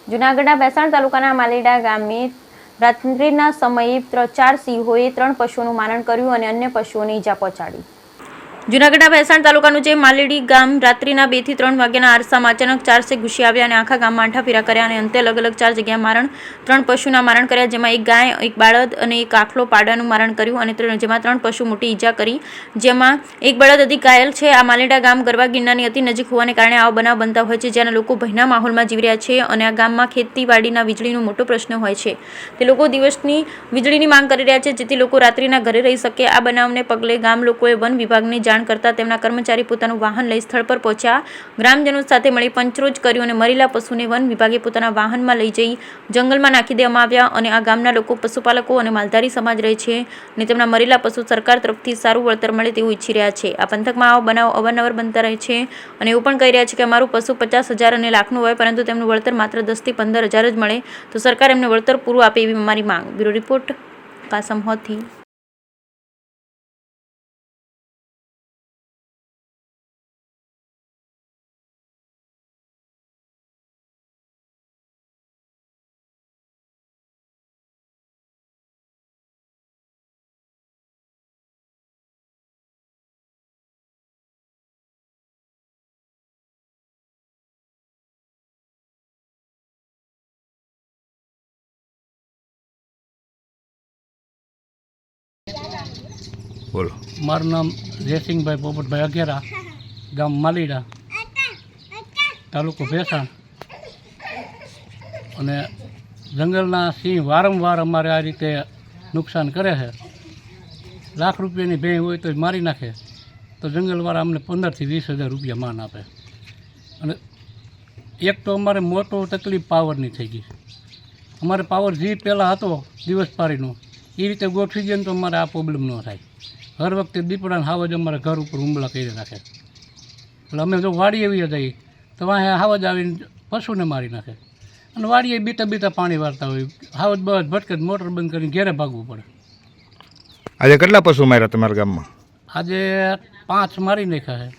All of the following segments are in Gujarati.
જૂનાગઢના ભેસાણ તાલુકાના માલીડા ગામે રાત્રિના સમયે 4 સિંહોએ 3 પશુઓનું મારણ કર્યું અને અન્ય પશુઓને ઈજા પહોંચાડી। જૂનાગઢના ભેસાણ તાલુકાનું જે માલીડી ગામ રાત્રિના 2 થી 3 વાગ્યાના આરસામાં અચાનક 4 સિંહ ઘૂસી આવ્યા અને આખા ગામમાં આંઠા ફેરા કર્યા અને અંતે અલગ અલગ 4 જગ્યાએ 3 પશુના મારણ કર્યા, જેમાં એક ગાય, એક બાળદ અને એક આખલો પાડાનું મારણ કર્યું અને જેમાં 3 પશુ મોટી ઈજા કરી, જેમાં એક બળદ અધિક ઘાયલ છે। આ માલીડા ગામ ગરવા ગિરનારની અતિ નજીક હોવાને કારણે આવા બનાવ બનતા હોય છે, જ્યાં લોકો ભયના માહોલમાં જીવી રહ્યા છે અને આ ગામમાં ખેતીવાડીના વીજળીનો મોટો પ્રશ્ન હોય છે। તે લોકો દિવસની વીજળીની માંગ કરી રહ્યા છે, જેથી લોકો રાત્રિના ઘરે રહી શકે। આ બનાવને પગલે ગામ લોકોએ વન વિભાગને જાણ કરતા તેમના કર્મચારી પોતાનું વાહન લઈ સ્થળ પર પહોંચ્યા, ગ્રામજનો સાથે મળી પંચરોજ કર્યું અને મરેલા પશુને વન વિભાગે પોતાના વાહનમાં લઈ જઈ જંગલમાં નાખી દેવામાં આવ્યા અને આ ગામના લોકો પશુપાલકો અને માલધારી સમાજ રહે છે અને તેમના મરેલા પશુ સરકાર તરફથી સારું વળતર મળે તેવું ઈચ્છી રહ્યા છે। આ પંથકમાં આવા બનાવ અવારનવાર બનતા રહે છે અને એવું પણ કહી રહ્યા છે કે અમારું પશુ 50,000 અને લાખનું હોય, પરંતુ તેમનું વળતર માત્ર 10 થી 15,000 જ મળે તો સરકાર એમને વળતર પૂરું આપે એવી અમારી માંગ। Bureau report Kasam Hothi. બોલો। મારું નામ જયસિંહભાઈ પોપટભાઈ અઘેરા, ગામ માલીડા, તાલુકો ભેસાણ। અને જંગલના સિંહ વારંવાર અમારે આ રીતે નુકસાન કરે છે। લાખ રૂપિયાની ભેં હોય તો મારી નાખે તો જંગલવાળા અમને 15,000 થી 20,000 રૂપિયા માન આપે। અને એક તો અમારે મોટો તકલીફ પાવરની થઈ ગઈ। અમારે પાવર જે પહેલાં હતો દિવસ પારીનો એ રીતે ગોઠવી દઈએ ને તો અમારે આ પ્રોબ્લેમ ન થાય। હર વખતે દીપડાને હાવજ અમારા ઘર ઉપર હુમલા કરી રાખે, એટલે અમે જો વાડીએ આવી જઈએ તો વાંહે હાવજ આવીને પશુને મારી નાખે અને વાડીએ બીતા પાણી વારતા હોય, હાવજ બસ ભટકે મોટર બંધ કરીને ઘેરે ભાગવું પડે। આજે કેટલા પશુ માર્યા તમારા ગામમાં? આજે 5 મારી નાખ્યા છે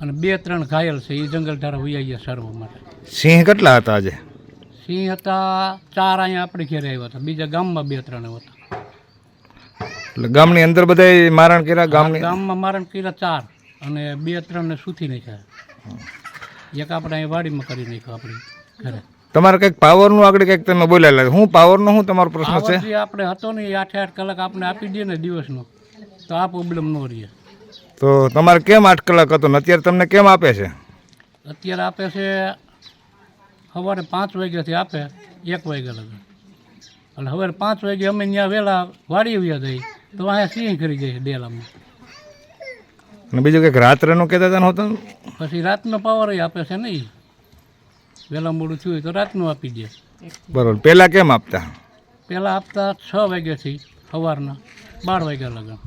અને 2-3 ઘાયલ છે, એ જંગલ ધારા વૈયા ગયા સારવા માટે। સિંહ કેટલા હતા આજે? સિંહ હતા 4 અહીંયા આપણે ઘેરે આવ્યા હતા, બીજા ગામમાં 2-3 હતા। એટલે ગામની અંદર બધા મારણ કર્યા? ગામમાં મારણ કર્યા 4 અને 2-3 ને સૂથી નાખ્યા। એક આપણે અહીં વાડીમાં કરી નાખ્યો આપણી ઘરે। તમારે કંઈક પાવરનું આગળ કંઈક તમે બોલેલા, હું પાવરનો શું તમારો પ્રશ્ન છે? જે આપણે હતો ને 8-8 કલાક આપણે આપી દઈએ ને દિવસનો તો આ પ્રોબ્લેમ ન રહે। તો તમારે કેમ 8 કલાક હતો ને અત્યારે તમને કેમ આપે છે? અત્યારે આપે છે સવારે 5 વાગ્યાથી આપે 1 વાગ્યા લગી, એટલે સવારે 5 વાગે અમે ત્યાં વહેલા વાડી આવ્યા જઈએ તો અહીંયા સિંહ કરી જાય ડેલામાં। અને બીજું કંઈક રાત્રેનું કહેતા હતા નહોતું? પછી રાતનો પાવર આપે છે નહીં, વહેલા મોડું થયું હોય તો રાતનું આપી દે। બરાબર। પહેલાં કેમ આપતા? પહેલાં આપતા 6 વાગ્યાથી સવારના 12 વાગ્યા લગન।